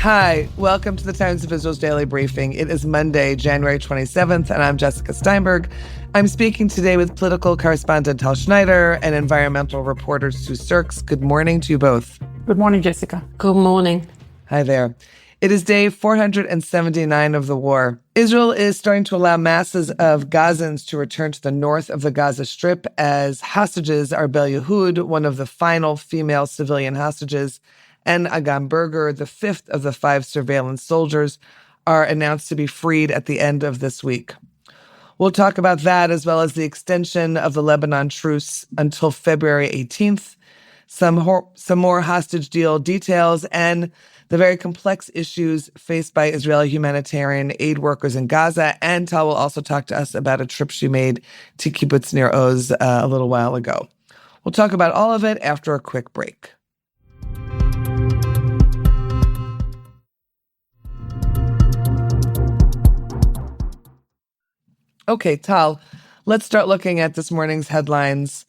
Hi, welcome to the Times of Israel's Daily Briefing. It is Monday, January 27th, and I'm Jessica Steinberg. I'm speaking today with political correspondent Tal Schneider and environmental reporter Sue Sirks. Good morning to you both. Good morning, Jessica. Good morning. Hi there. It is day 479 of the war. Israel is starting to allow masses of Gazans to return to the north of the Gaza Strip as hostages Arbel Yehoud, one of the final female civilian hostages, and Agam Berger, the fifth of the 5 surveillance soldiers, are announced to be freed at the end of this week. We'll talk about that as well as the extension of the Lebanon truce until February 18th, some more hostage deal details, and the very complex issues faced by Israeli humanitarian aid workers in Gaza. And Tal will also talk to us about a trip she made to Kibbutz Nir Oz a little while ago. We'll talk about all of it after a quick break. Okay, Tal, let's start looking at this morning's headlines.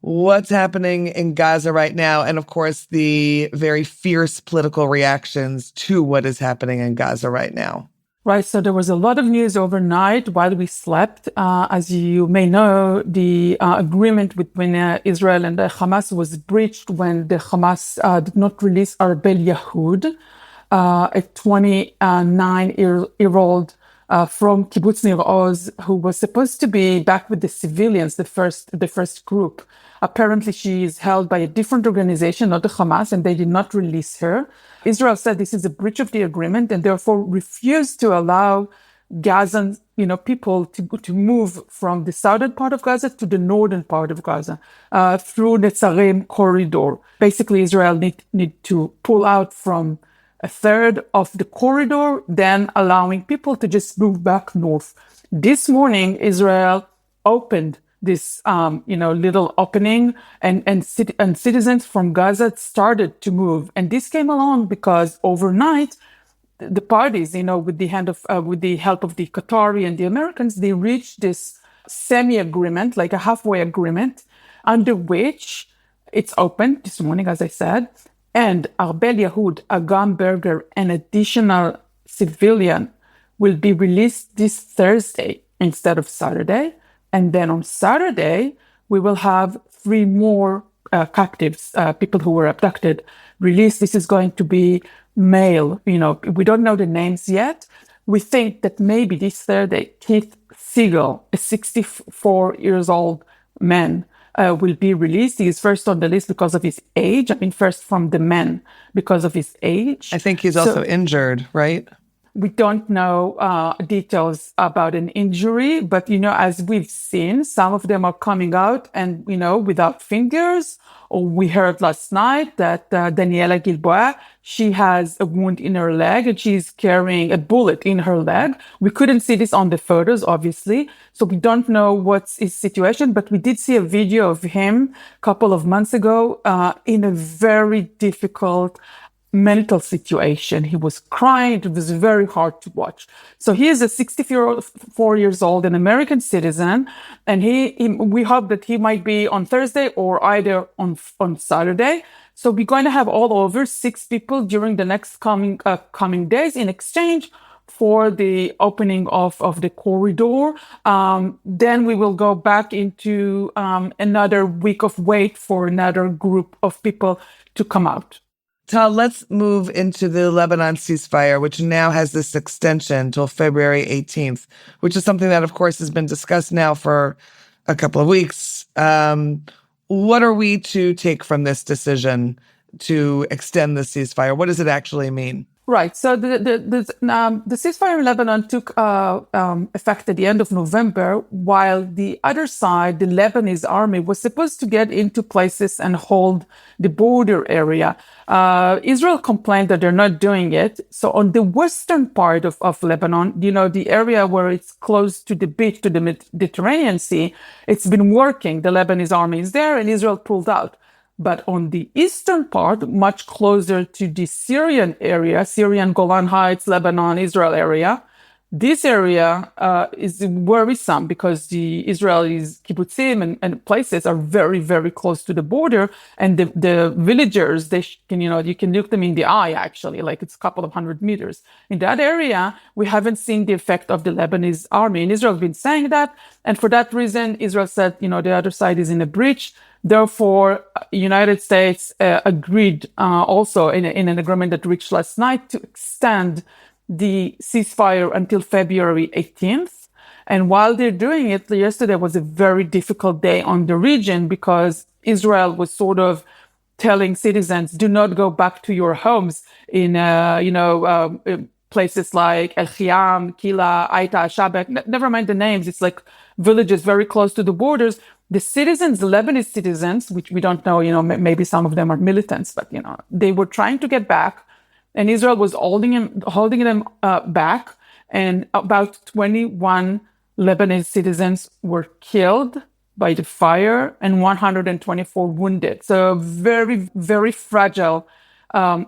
What's happening in Gaza right now, and of course, the very fierce political reactions to what is happening in Gaza right now. Right, so there was a lot of news overnight while we slept. As you may know, the agreement between Israel and the Hamas was breached when the Hamas did not release Arbel Yehoud, a 29-year-old from Kibbutz Nir Oz, who was supposed to be back with the civilians, the first group. Apparently, she is held by a different organization, not the Hamas, and they did not release her. Israel said this is a breach of the agreement and therefore refused to allow Gazan, people to move from the southern part of Gaza to the northern part of Gaza through the Netzarim corridor. Basically, Israel need to pull out from a third of the corridor, then allowing people to just move back north. This morning, Israel opened this, little opening, and citizens from Gaza started to move. And this came along because overnight, the parties, with the help of the Qatari and the Americans, they reached this semi-agreement, like a halfway agreement, under which it's open this morning, as I said. And Arbel Yehoud, Agam Berger, an additional civilian, will be released this Thursday instead of Saturday. And then on Saturday, we will have 3 more captives, people who were abducted, released. This is going to be male. We don't know the names yet. We think that maybe this Thursday, Keith Siegel, a 64-year-old man, will be released. He is first on the list because of his age. First from the men because of his age. I think he's also injured, right? We don't know details about an injury, but, as we've seen, some of them are coming out and, without fingers. Or we heard last night that Daniela Gilboa, she has a wound in her leg and she's carrying a bullet in her leg. We couldn't see this on the photos, obviously. So we don't know what's his situation, but we did see a video of him a couple of months ago in a very difficult mental situation. He was crying. It was very hard to watch. So he is a 64 years old, an American citizen, and we hope that he might be on Thursday or either on Saturday. So we're going to have all over 6 people during the next coming days in exchange for the opening of the corridor. Then we will go back into another week of wait for another group of people to come out. Tal, let's move into the Lebanon ceasefire, which now has this extension till February 18th, which is something that, of course, has been discussed now for a couple of weeks. What are we to take from this decision to extend the ceasefire? What does it actually mean? Right. So the ceasefire in Lebanon took effect at the end of November, while the other side, the Lebanese army, was supposed to get into places and hold the border area. Israel complained that they're not doing it. So on the western part of Lebanon, the area where it's close to the beach, to the Mediterranean Sea, it's been working. The Lebanese army is there and Israel pulled out. But on the eastern part, much closer to the Syrian area, Syrian Golan Heights, Lebanon, Israel area, This area is worrisome because the Israelis, kibbutzim and places are very, very close to the border. And the villagers, you can look them in the eye, actually, like it's a couple of 100 meters. In that area, we haven't seen the effect of the Lebanese army. And Israel has been saying that. And for that reason, Israel said, the other side is in a breach. Therefore, United States agreed also in an agreement that reached last night to extend the ceasefire until February 18th. And while they're doing it, yesterday was a very difficult day on the region because Israel was sort of telling citizens, do not go back to your homes in, places like El Khiam, Kila, Aita, Shabak, never mind the names. It's like villages very close to the borders. The citizens, the Lebanese citizens, which we don't know, maybe some of them are militants, but, they were trying to get back. And Israel was holding them back, and about 21 Lebanese citizens were killed by the fire and 124 wounded. So very, very fragile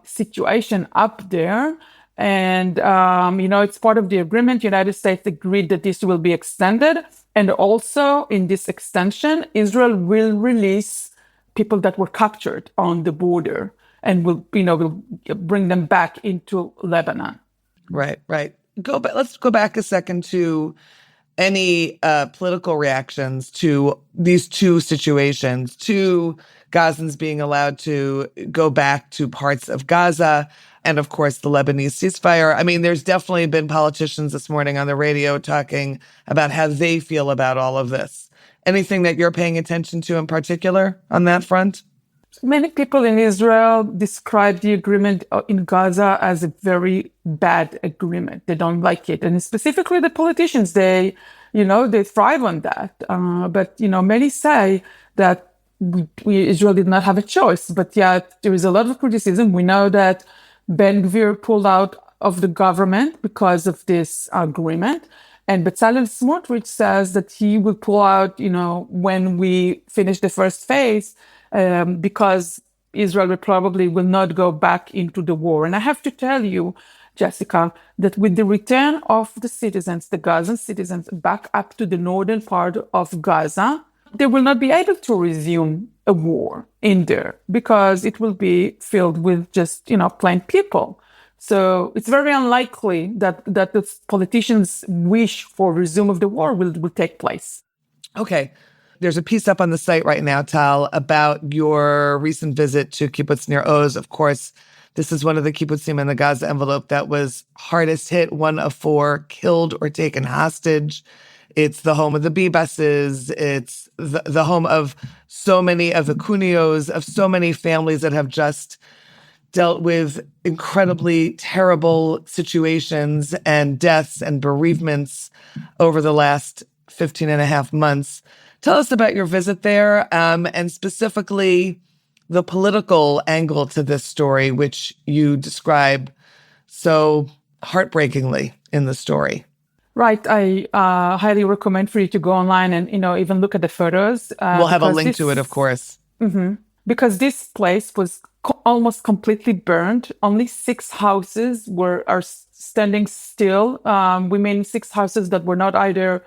situation up there. And, it's part of the agreement. United States agreed that this will be extended. And also in this extension, Israel will release people that were captured on the border. And we'll bring them back into Lebanon. Right. Let's go back a second to any political reactions to these two situations, to Gazans being allowed to go back to parts of Gaza, and of course the Lebanese ceasefire. I mean, there's definitely been politicians this morning on the radio talking about how they feel about all of this. Anything that you're paying attention to in particular on that front? Many people in Israel describe the agreement in Gaza as a very bad agreement. They don't like it. And specifically the politicians, they thrive on that. But many say that Israel did not have a choice. But yet there is a lot of criticism. We know that Ben-Gvir pulled out of the government because of this agreement. And Bezalel Smotrich says that he will pull out, when we finish the first phase, because Israel will not go back into the war. And I have to tell you, Jessica, that with the return of the citizens, the Gazan citizens, back up to the northern part of Gaza, they will not be able to resume a war in there because it will be filled with just, plain people. So it's very unlikely that the politicians' wish for resume of the war will take place. Okay. There's a piece up on the site right now, Tal, about your recent visit to Kibbutz Nir Oz. Of course, this is one of the kibbutzim in the Gaza envelope that was hardest hit, one of 4 killed or taken hostage. It's the home of the B-buses. It's the home of so many of the kunios, of so many families that have just dealt with incredibly terrible situations and deaths and bereavements over the last 15 and a half months. Tell us about your visit there, and specifically the political angle to this story, which you describe so heartbreakingly in the story. Right. I highly recommend for you to go online and, even look at the photos. We'll have a link to it, of course. Mm-hmm. Because this place was almost completely burned. Only 6 houses are standing still. We mean 6 houses that were not either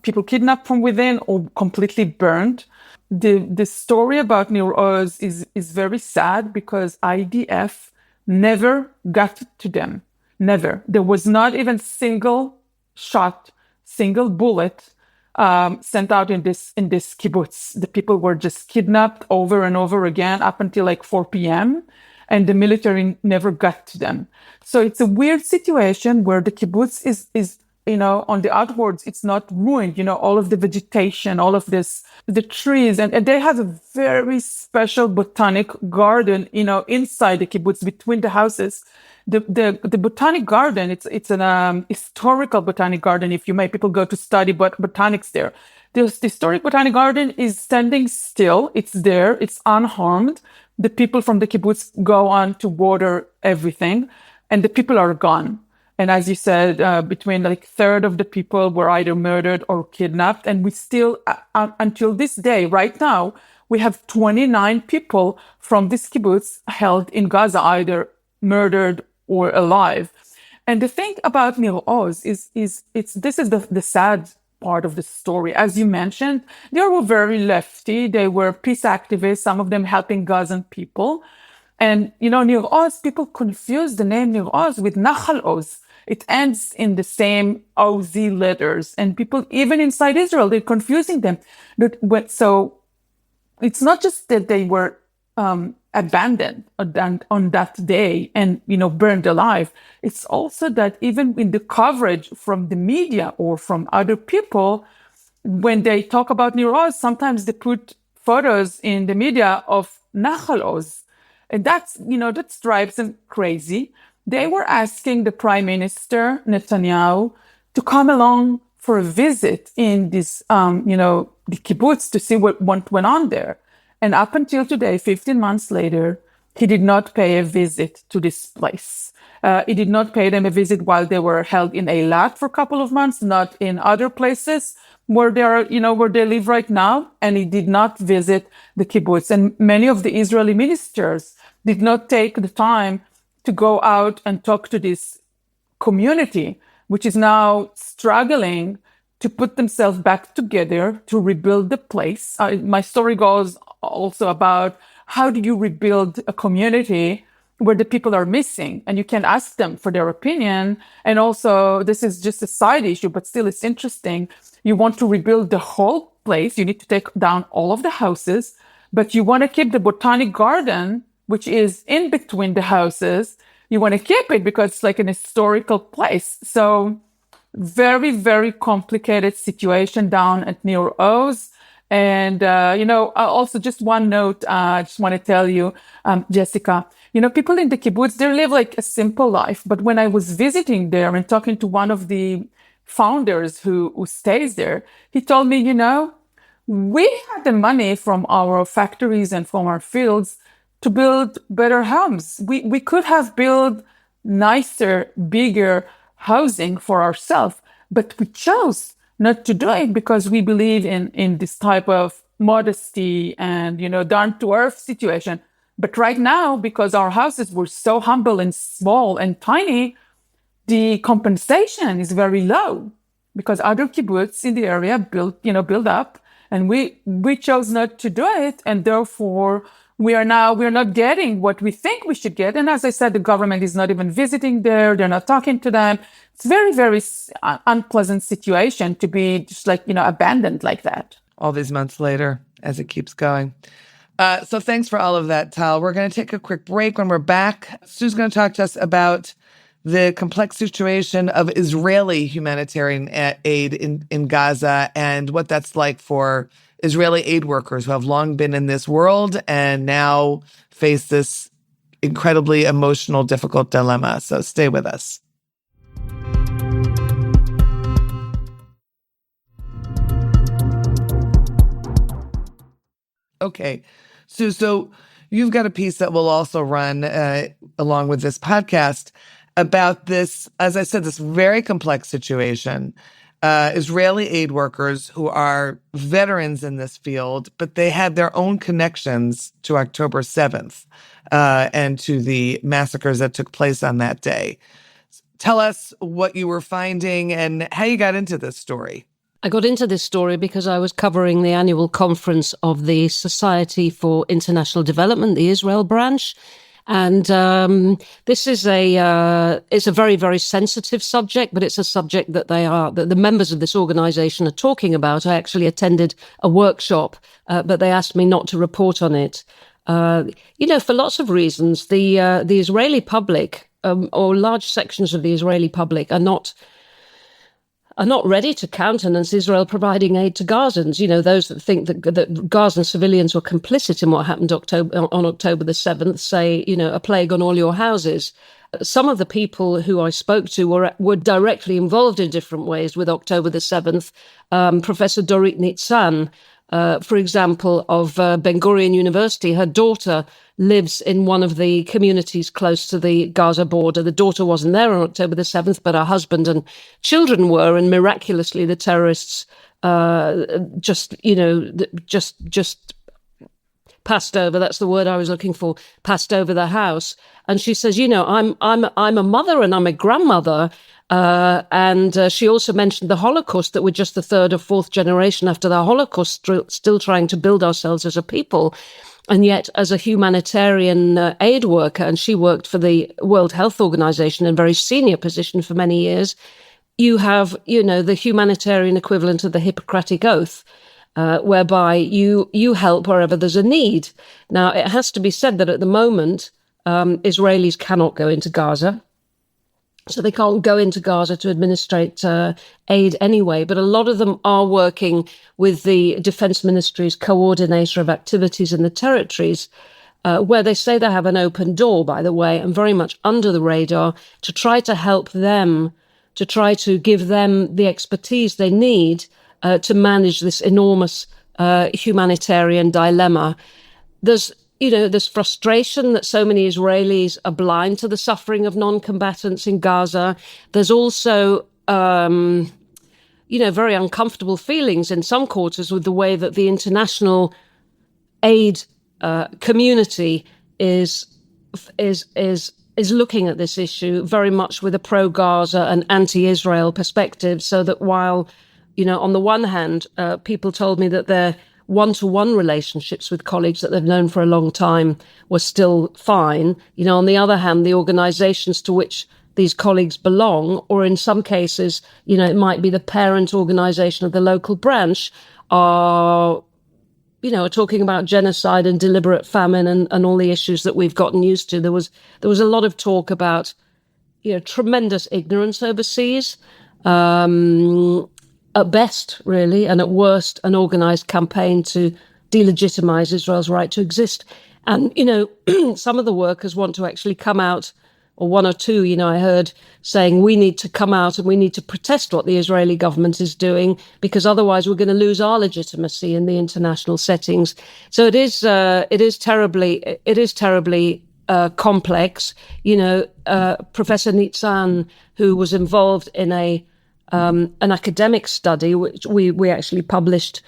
people kidnapped from within or completely burned. The story about Nir Oz is very sad because IDF never got to them. Never. There was not even single bullet sent out in this kibbutz. The people were just kidnapped over and over again up until like 4 p.m. and the military never got to them. So it's a weird situation where the kibbutz is on the outwards, it's not ruined, all of the vegetation, all of this, the trees, and they have a very special botanic garden, inside the kibbutz between the houses. The botanic garden, it's an historical botanic garden. If you may, people go to study botanics there. The historic botanic garden is standing still. It's there. It's unharmed. The people from the kibbutz go on to water everything, and the people are gone. And as you said, between like 1/3 of the people were either murdered or kidnapped. And we still, until this day, right now, we have 29 people from this kibbutz held in Gaza, either murdered or alive. And the thing about Nir Oz is this is the sad part of the story. As you mentioned, they were very lefty. They were peace activists, some of them helping Gazan people. And, Nir Oz, people confuse the name Nir Oz with Nachal Oz. It ends in the same OZ letters. And people, even inside Israel, they're confusing them. So it's not just that they were abandoned on that day and, burned alive. It's also that even in the coverage from the media or from other people, when they talk about Nir Oz, sometimes they put photos in the media of Nachal Oz. And that drives them crazy. They were asking the Prime Minister Netanyahu to come along for a visit in this, the kibbutz to see what went on there. And up until today, 15 months later, he did not pay a visit to this place. He did not pay them a visit while they were held in Eilat for a couple of months, not in other places where they are, where they live right now. And he did not visit the kibbutz. And many of the Israeli ministers did not take the time to go out and talk to this community, which is now struggling to put themselves back together to rebuild the place. My story goes also about how do you rebuild a community where the people are missing, and you can ask them for their opinion. And also, this is just a side issue, but still it's interesting. You want to rebuild the whole place. You need to take down all of the houses, but you want to keep the botanic garden, which is in between the houses. You want to keep it because it's like an historical place. So very, very complicated situation down at Nir Oz. And, also just one note, I just want to tell you, Jessica, people in the kibbutz, they live like a simple life. But when I was visiting there and talking to one of the founders who stays there, he told me, we had the money from our factories and from our fields to build better homes. We could have built nicer, bigger housing for ourselves, but we chose not to do it because we believe in this type of modesty and, down-to-earth situation. But right now, because our houses were so humble and small and tiny, the compensation is very low because other kibbutz in the area build up, and we chose not to do it, and therefore we're not getting what we think we should get. And as I said, the government is not even visiting there. They're not talking to them. It's very, very unpleasant situation to be just abandoned like that. All these months later, as it keeps going. So thanks for all of that, Tal. We're going to take a quick break. When we're back, Sue's going to talk to us about the complex situation of Israeli humanitarian aid in Gaza and what that's like for Israeli aid workers who have long been in this world and now face this incredibly emotional, difficult dilemma. So stay with us. Okay, Sue, so you've got a piece that will also run along with this podcast about this, as I said, this very complex situation. Israeli aid workers who are veterans in this field, but they had their own connections to October 7th and to the massacres that took place on that day. Tell us what you were finding and how you got into this story. I got into this story because I was covering the annual conference of the Society for International Development, the Israel branch. And this is it's a very, very sensitive subject, but it's a subject that the members of this organization are talking about. I actually attended a workshop, but they asked me not to report on it. For lots of reasons, the Israeli public, or large sections of the Israeli public are not ready to countenance Israel providing aid to Gazans. Those that think that Gazan civilians were complicit in what happened on October the 7th say, a plague on all your houses. Some of the people who I spoke to were directly involved in different ways with October the 7th. Professor Dorit Nitzan, for example, of Ben Gurion University, her daughter lives in one of the communities close to the Gaza border. The daughter wasn't there on October the 7th, but her husband and children were, and miraculously the terrorists just passed over. That's the word I was looking for. Passed over the house, and she says, I'm a mother and I'm a grandmother. And she also mentioned the Holocaust, that we're just the third or fourth generation after the Holocaust, still trying to build ourselves as a people. And yet, as a humanitarian aid worker, and she worked for the World Health Organization in a very senior position for many years, you have, the humanitarian equivalent of the Hippocratic Oath, whereby you help wherever there's a need. Now, it has to be said that at the moment, Israelis cannot go into Gaza. So they can't go into Gaza to administrate aid anyway. But a lot of them are working with the Defense Ministry's coordinator of activities in the territories, where they say they have an open door, by the way, and very much under the radar, to try to help them, to try to give them the expertise they need to manage this enormous humanitarian dilemma. There's frustration that so many Israelis are blind to the suffering of non-combatants in Gaza. There's also, very uncomfortable feelings in some quarters with the way that the international aid community is looking at this issue very much with a pro-Gaza and anti-Israel perspective. So that while, on the one hand, people told me that their one-to-one relationships with colleagues that they've known for a long time were still fine. On the other hand, the organizations to which these colleagues belong, or in some cases, it might be the parent organization of the local branch, are talking about genocide and deliberate famine and all the issues that we've gotten used to. There was a lot of talk about, tremendous ignorance overseas, at best, really, and at worst, an organized campaign to delegitimize Israel's right to exist. And, some of the workers want to actually come out, or one or two, I heard saying we need to come out and we need to protest what the Israeli government is doing, because otherwise we're going to lose our legitimacy in the international settings. So it is terribly complex. Professor Nitzan, who was involved in an academic study, which we actually published,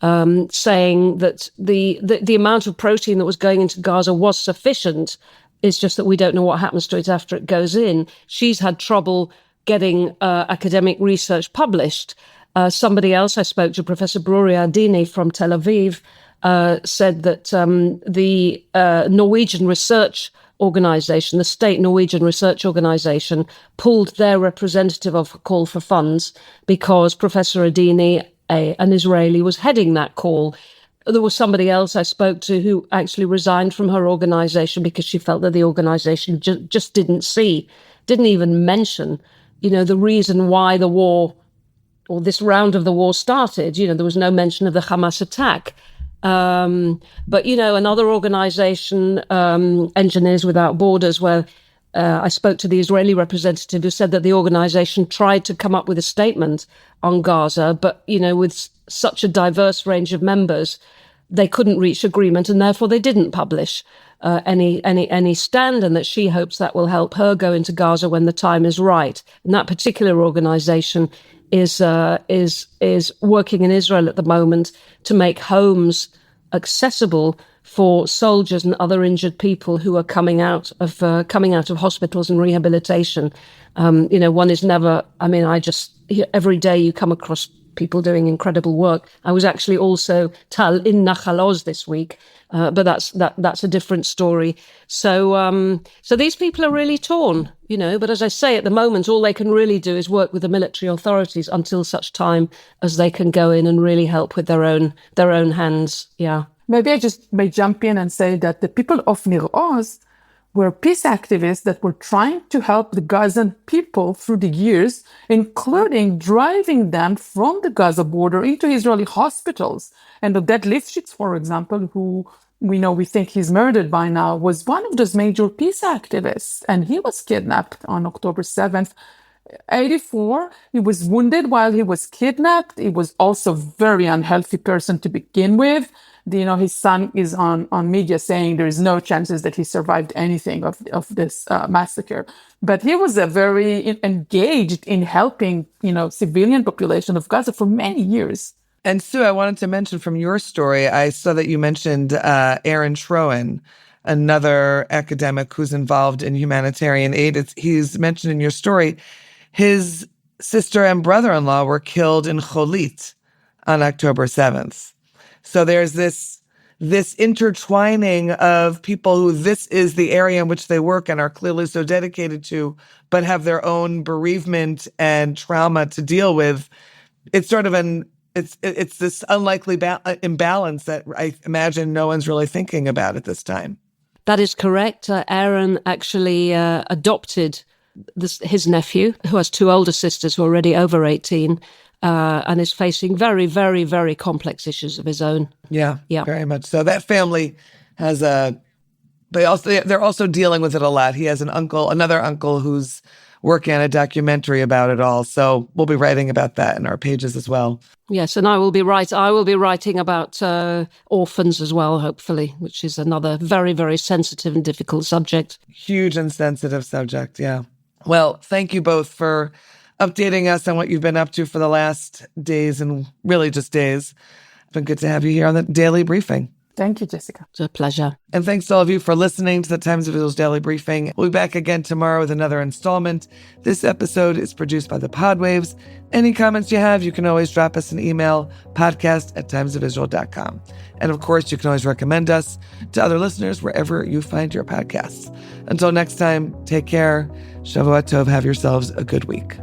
saying that the amount of protein that was going into Gaza was sufficient. It's just that we don't know what happens to it after it goes in. She's had trouble getting academic research published. Somebody else I spoke to, Professor Bruri Ardini from Tel Aviv, said that the Norwegian research organization, the state Norwegian research organization, pulled their representative of a call for funds because Professor Adini, an Israeli, was heading that call. There was somebody else I spoke to who actually resigned from her organization because she felt that the organization just didn't even mention, the reason why the war, or this round of the war, started. There was no mention of the Hamas attack. But, another organization, Engineers Without Borders, where I spoke to the Israeli representative who said that the organization tried to come up with a statement on Gaza, but, with such a diverse range of members, they couldn't reach agreement, and therefore they didn't publish any stand, and that she hopes that will help her go into Gaza when the time is right. And that particular organization is working in Israel at the moment to make homes accessible for soldiers and other injured people who are coming out of hospitals and rehabilitation. One is never. Every day you come across people doing incredible work. I was actually also in Nahal Oz this week, but that's a different story. So these people are really torn, But as I say, at the moment, all they can really do is work with the military authorities until such time as they can go in and really help with their own hands. Yeah. Maybe I just may jump in and say that the people of Nir Oz were peace activists that were trying to help the Gazan people through the years, including driving them from the Gaza border into Israeli hospitals. And Oded Lifshitz, for example, who we think he's murdered by now, was one of those major peace activists. And he was kidnapped on October 7th, 1984. He was wounded while he was kidnapped. He was also a very unhealthy person to begin with. His son is on media saying there is no chances that he survived anything of this massacre. But he was a very engaged in helping, civilian population of Gaza for many years. And Sue, I wanted to mention from your story, I saw that you mentioned Aaron Schroen, another academic who's involved in humanitarian aid. He's mentioned in your story, his sister and brother-in-law were killed in Cholit on October 7th. So there's this intertwining of people who this is the area in which they work and are clearly so dedicated to, but have their own bereavement and trauma to deal with. It's sort of it's this unlikely imbalance that I imagine no one's really thinking about at this time. That is correct. Aaron actually adopted his nephew, who has two older sisters who are already over 18, and is facing very, very, very complex issues of his own. Yeah, very much so. That family has they're also dealing with it a lot. He has another uncle who's working on a documentary about it all. So we'll be writing about that in our pages as well. Yes, and I will be writing about orphans as well, hopefully, which is another very, very sensitive and difficult subject. Huge and sensitive subject, yeah. Well, thank you both for updating us on what you've been up to for the last days, and really just days. It's been good to have you here on the Daily Briefing. Thank you, Jessica. It's a pleasure. And thanks to all of you for listening to the Times of Israel's Daily Briefing. We'll be back again tomorrow with another installment. This episode is produced by the Podwaves. Any comments you have, you can always drop us an email, podcast@timesofisrael.com. And of course, you can always recommend us to other listeners wherever you find your podcasts. Until next time, take care. Shavua Tov. Have yourselves a good week.